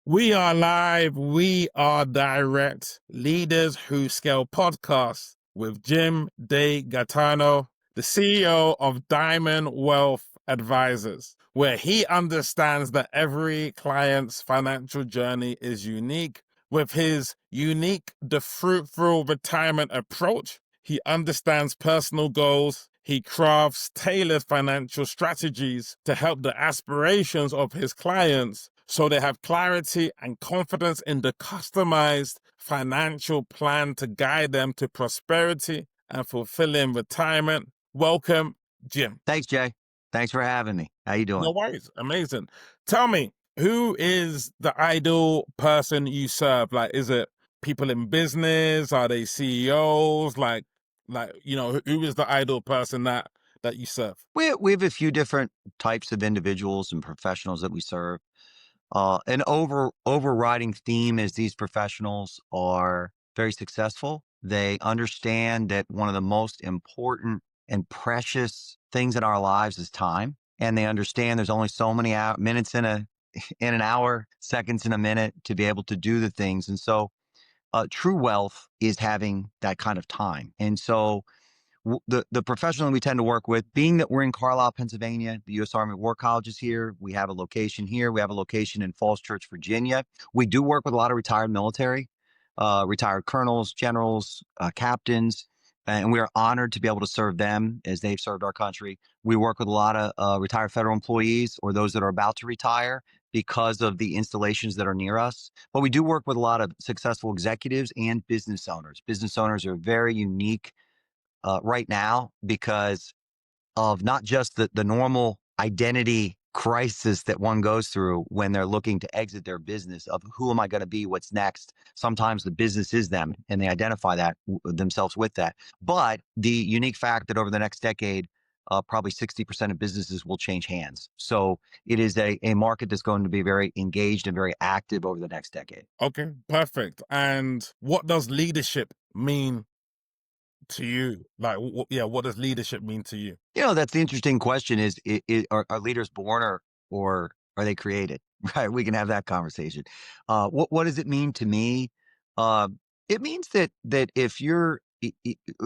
We are live. We are direct. Leaders Who Scale podcast with Jim DeGaetano, the CEO of Diamond Wealth Advisors, where he understands that every client's financial journey is unique. With his unique, the Fruitful Retirement approach, he understands personal goals. He crafts tailored financial strategies to help the aspirations of his clients so they have clarity and confidence in the customized financial plan to guide them to prosperity and fulfilling retirement. Welcome, Jim. Thanks, Jay. Thanks for having me. How you doing? No worries. Amazing. Tell me, who is the ideal person you serve? Like, is it people in business? Are they CEOs? Who is the ideal person that you serve? We have a few different types of individuals and professionals that we serve. An overriding theme is these professionals are very successful. They understand that one of the most important and precious things in our lives is time, and they understand there's only so many minutes in an hour, seconds in a minute to be able to do the things. And so, true wealth is having that kind of time. And so, the professional we tend to work with, being that we're in Carlisle, Pennsylvania, the U.S. Army War College is here. We have a location here. We have a location in Falls Church, Virginia. We do work with a lot of retired military, retired colonels, generals, captains, and we are honored to be able to serve them as they've served our country. We work with a lot of retired federal employees or those that are about to retire because of the installations that are near us. But we do work with a lot of successful executives and business owners. Business owners are very unique right now because of not just the normal identity crisis that one goes through when they're looking to exit their business of who am I going to be, what's next. Sometimes the business is them and they identify that themselves with that. But the unique fact that over the next decade, probably 60% of businesses will change hands. So it is a market that's going to be very engaged and very active over the next decade. Okay, perfect. And what does leadership mean to you? Like, what does leadership mean to you? That's the interesting question are leaders born or are they created? Right. We can have that conversation. What does it mean to me? Uh, it means that if you're,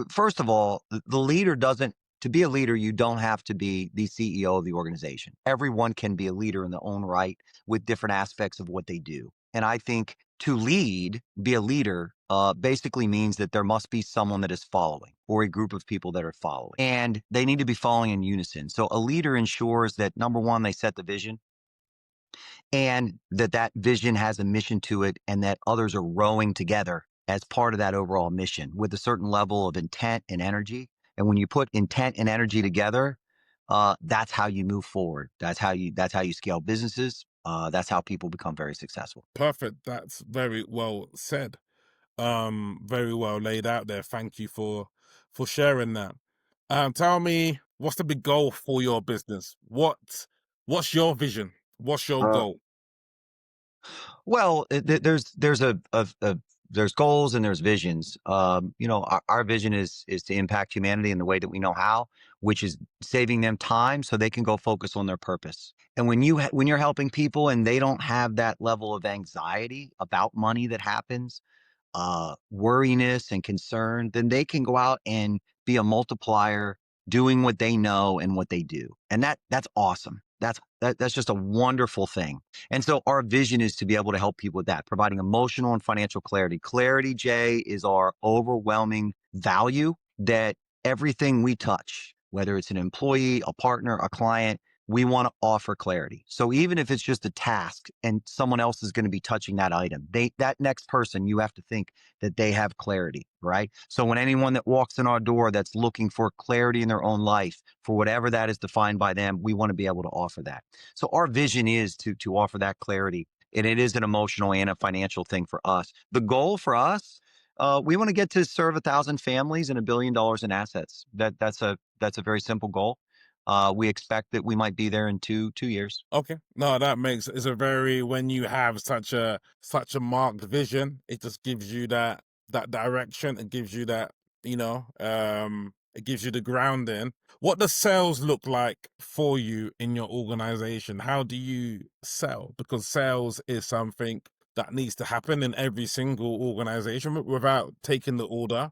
first of all, the leader doesn't, to be a leader, you don't have to be the CEO of the organization. Everyone can be a leader in their own right with different aspects of what they do. And I think to lead, be a leader, basically means that there must be someone that is following or a group of people that are following. And they need to be following in unison. So a leader ensures that, number one, they set the vision and that vision has a mission to it and that others are rowing together as part of that overall mission with a certain level of intent and energy. And when you put intent and energy together, that's how you move forward. That's how you scale businesses. That's how people become very successful. Perfect. That's very well said. Very well laid out there. Thank you for sharing that. Tell me, what's the big goal for your business? What's your vision? What's your goal? Well, there's goals and there's visions. Our vision is to impact humanity in the way that we know how, which is saving them time so they can go focus on their purpose. And when you're helping people and they don't have that level of anxiety about money that happens, worriness and concern, then they can go out and be a multiplier doing what they know and what they do. And that's awesome. That's just a wonderful thing. And so our vision is to be able to help people with that, providing emotional and financial clarity. Clarity, Jay, is our overwhelming value that everything we touch, whether it's an employee, a partner, a client, we want to offer clarity. So even if it's just a task and someone else is going to be touching that item, that next person, you have to think that they have clarity, right? So when anyone that walks in our door that's looking for clarity in their own life, for whatever that is defined by them, we want to be able to offer that. So our vision is to offer that clarity. And it is an emotional and a financial thing for us. The goal for us, we want to get to serve 1,000 families and $1 billion in assets. That's a very simple goal. We expect that we might be there in two years. Okay. No, that makes it's a very when you have such a marked vision, it just gives you that direction. It gives you that, It gives you the grounding. What does sales look like for you in your organization? How do you sell? Because sales is something that needs to happen in every single organization. Without taking the order,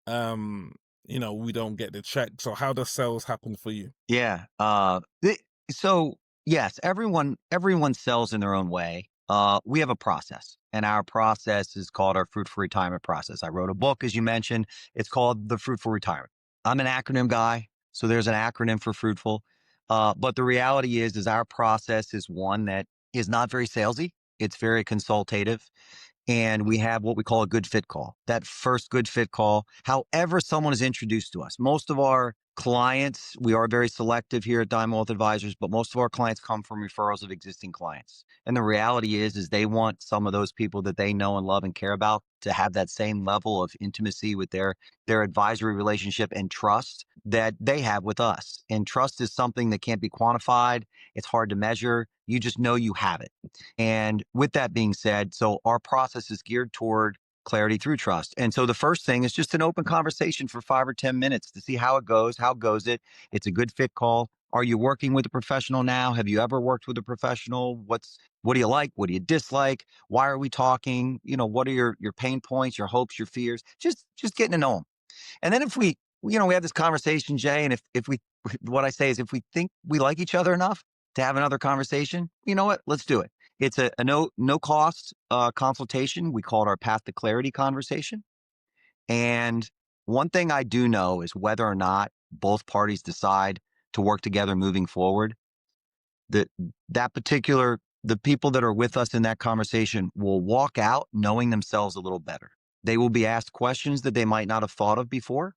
um, we don't get the check. So how does sales happen for you? Yeah. So yes, everyone sells in their own way. We have a process, and our process is called our Fruitful Retirement process. I wrote a book, as you mentioned. It's called the Fruitful Retirement. I'm an acronym guy, so there's an acronym for fruitful. But the reality is our process is one that is not very salesy. It's very consultative, and we have what we call a good fit call. That first good fit call, however someone is introduced to us. Most of our clients, we are very selective here at Diamond Wealth Advisors, but most of our clients come from referrals of existing clients. And the reality is they want some of those people that they know and love and care about to have that same level of intimacy with their advisory relationship and trust that they have with us. And trust is something that can't be quantified. It's hard to measure. You just know you have it. And with that being said, so our process is geared toward clarity through trust. And so the first thing is just an open conversation for 5 or 10 minutes to see how it goes. How goes it? It's a good fit call. Are you working with a professional now? Have you ever worked with a professional? What do you like? What do you dislike? Why are we talking? What are your pain points, your hopes, your fears? Just getting to know them. And then if we have this conversation, Jay, and if we, what I say is if we think we like each other enough to have another conversation, you know what? Let's do it. It's a no cost consultation. We call it our path to clarity conversation. And one thing I do know is whether or not both parties decide to work together moving forward, that the people that are with us in that conversation will walk out knowing themselves a little better. They will be asked questions that they might not have thought of before.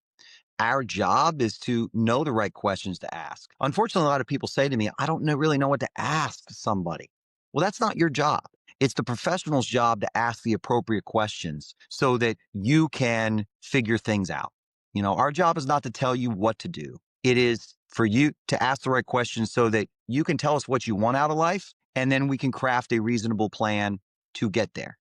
Our job is to know the right questions to ask. Unfortunately, a lot of people say to me, I don't really know what to ask somebody. Well, that's not your job. It's the professional's job to ask the appropriate questions so that you can figure things out. Our job is not to tell you what to do. It is for you to ask the right questions so that you can tell us what you want out of life, and then we can craft a reasonable plan to get there.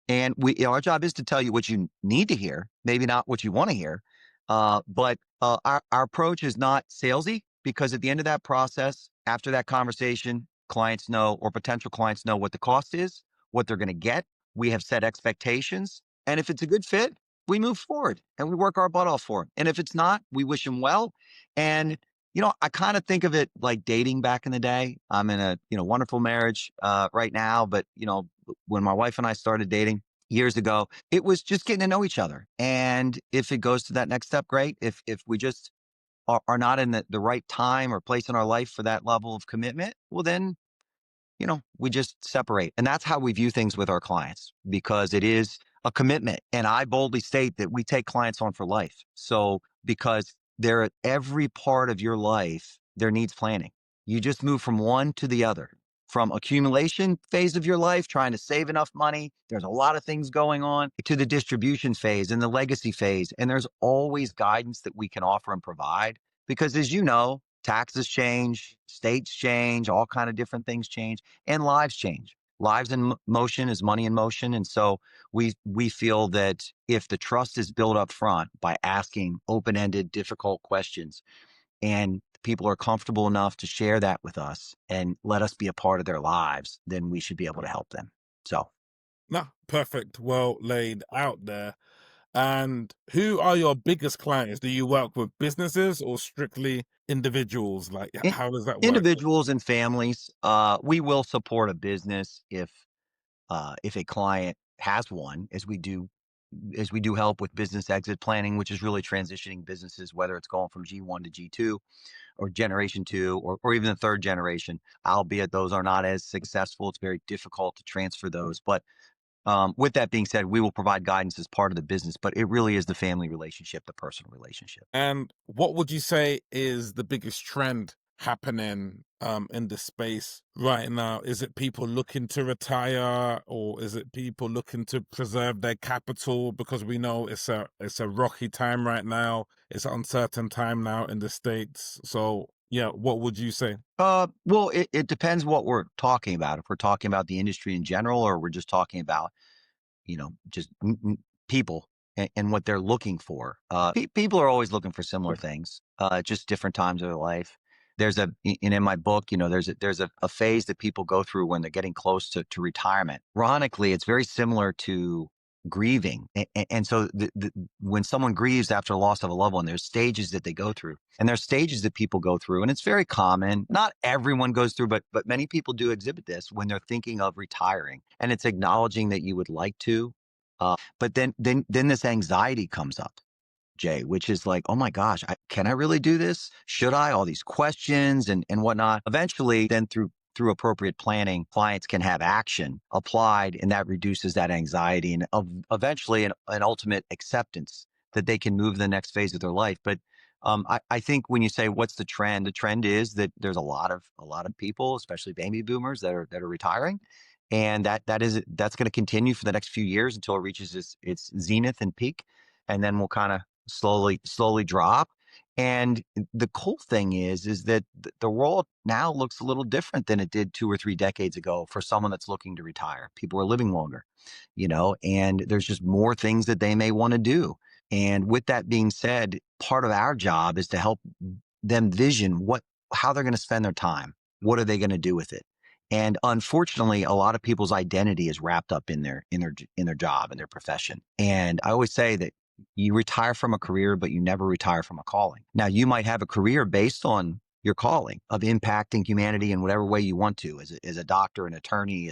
And our job is to tell you what you need to hear, maybe not what you want to hear. But our approach is not salesy, because at the end of that process, after that conversation, clients know, or potential clients know, what the cost is, what they're going to get. We have set expectations. And if it's a good fit, we move forward and we work our butt off for it. And if it's not, we wish them well. And I kind of think of it like dating back in the day. I'm in a wonderful marriage right now, but when my wife and I started dating years ago, it was just getting to know each other. And if it goes to that next step, great. If we just are not in the right time or place in our life for that level of commitment, well, then we just separate. And that's how we view things with our clients, because it is a commitment. And I boldly state that we take clients on for life. So because they're at every part of your life, there needs planning. You just move from one to the other. From accumulation phase of your life, trying to save enough money, there's a lot of things going on, to the distribution phase and the legacy phase. And there's always guidance that we can offer and provide, because as you know, taxes change, states change, all kind of different things change, and lives change. Lives in motion is money in motion. And so we feel that if the trust is built up front by asking open-ended, difficult questions, and people are comfortable enough to share that with us and let us be a part of their lives, then we should be able to help them. So, No, perfect. Well laid out there. And who are your biggest clients? Do you work with businesses or strictly individuals? Like, in, how does that work? individuals and families, we will support a business if a client has one, as we do help with business exit planning, which is really transitioning businesses, whether it's going from G1 to G2 or generation two, or even the third generation, albeit those are not as successful. It's very difficult to transfer those. But with that being said, we will provide guidance as part of the business, but it really is the family relationship, the personal relationship. And what would you say is the biggest trend happening in the space right now? Is it people looking to retire, or is it people looking to preserve their capital? Because we know it's a rocky time right now. It's an uncertain time now in the States. So yeah, what would you say? Well, it depends what we're talking about. If we're talking about the industry in general, or we're just talking about, just people. and what they're looking for. People are always looking for similar things, just different times of their life. There's in my book, there's a phase that people go through when they're getting close to retirement. Ironically, it's very similar to grieving. And so when someone grieves after the loss of a loved one, there's stages that they go through, and there's stages that people go through. And it's very common. Not everyone goes through, but many people do exhibit this when they're thinking of retiring, and it's acknowledging that you would like to. But then this anxiety comes up, Jay, which is like, oh my gosh, can I really do this? Should I? All these questions and whatnot. Eventually, then through appropriate planning, clients can have action applied, and that reduces that anxiety and eventually an ultimate acceptance that they can move to the next phase of their life. But I think when you say what's the trend is that there's a lot of people, especially baby boomers, that are retiring, and that's going to continue for the next few years until it reaches its zenith and peak, and then we'll kind of slowly drop. And the cool thing is that the world now looks a little different than it did 2 or 3 decades ago for someone that's looking to retire. People are living longer, and there's just more things that they may want to do. And with that being said, part of our job is to help them vision how they're going to spend their time. What are they going to do with it? And unfortunately, a lot of people's identity is wrapped up in their job and their profession. And I always say that you retire from a career, but you never retire from a calling. Now, you might have a career based on your calling of impacting humanity in whatever way you want to, as a doctor, an attorney,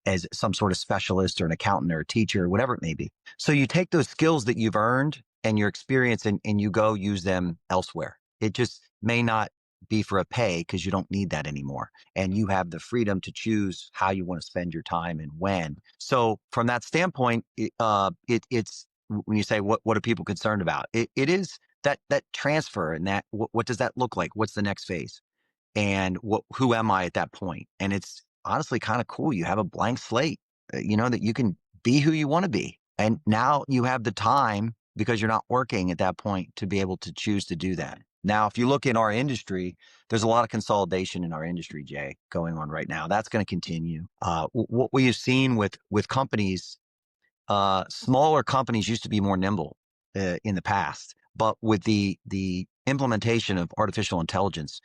as some sort of specialist or an accountant or a teacher, or whatever it may be. So you take those skills that you've earned and your experience and you go use them elsewhere. It just may not be for a pay because you don't need that anymore. And you have the freedom to choose how you want to spend your time and when. So from that standpoint, it's when you say what are people concerned about, it is that transfer, and that what does that look like? What's the next phase? And who am I at that point? And it's honestly kind of cool. You have a blank slate, that you can be who you want to be. And now you have the time, because you're not working at that point, to be able to choose to do that. Now, if you look in our industry, there's a lot of consolidation in our industry, Jay, going on right now. That's going to continue. What we have seen with companies, smaller companies used to be more nimble in the past, but with the implementation of artificial intelligence,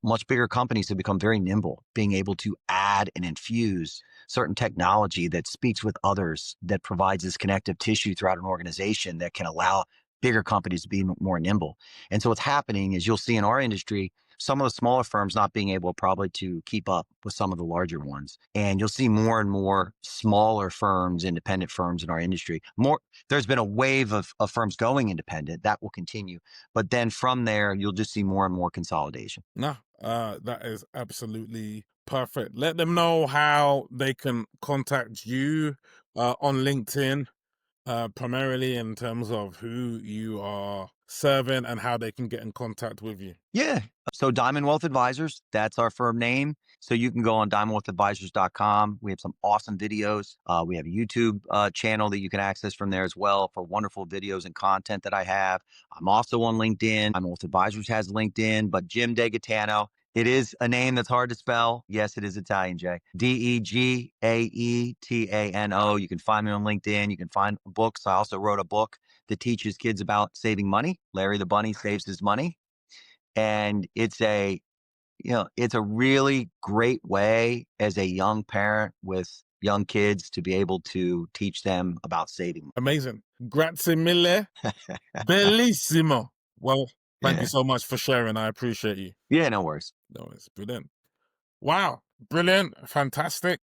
much bigger companies have become very nimble, being able to add and infuse certain technology that speaks with others, that provides this connective tissue throughout an organization that can allow bigger companies to be more nimble. And so what's happening is you'll see in our industry, some of the smaller firms not being able probably to keep up with some of the larger ones. And you'll see more and more smaller firms, independent firms in our industry. There's been a wave of firms going independent. That will continue. But then from there, you'll just see more and more consolidation. No, that is absolutely perfect. Let them know how they can contact you on LinkedIn, primarily in terms of who you are serving and how they can get in contact with you. Yeah. So Diamond Wealth Advisors, that's our firm name. So you can go on diamondwealthadvisors.com. We have some awesome videos. We have a YouTube channel that you can access from there as well for wonderful videos and content that I have. I'm also on LinkedIn. Diamond Wealth Advisors has LinkedIn, but Jim DeGaetano, it is a name that's hard to spell. Yes, it is Italian, Jay. DeGaetano. You can find me on LinkedIn. You can find books. I also wrote a book that teaches kids about saving money. Larry the Bunny Saves His Money. And it's a really great way as a young parent with young kids to be able to teach them about saving. Amazing. Grazie mille. Bellissimo. Well, thank you Yeah. so much for sharing. I appreciate you. Yeah, no worries. No, it's brilliant. Wow. Brilliant. Fantastic.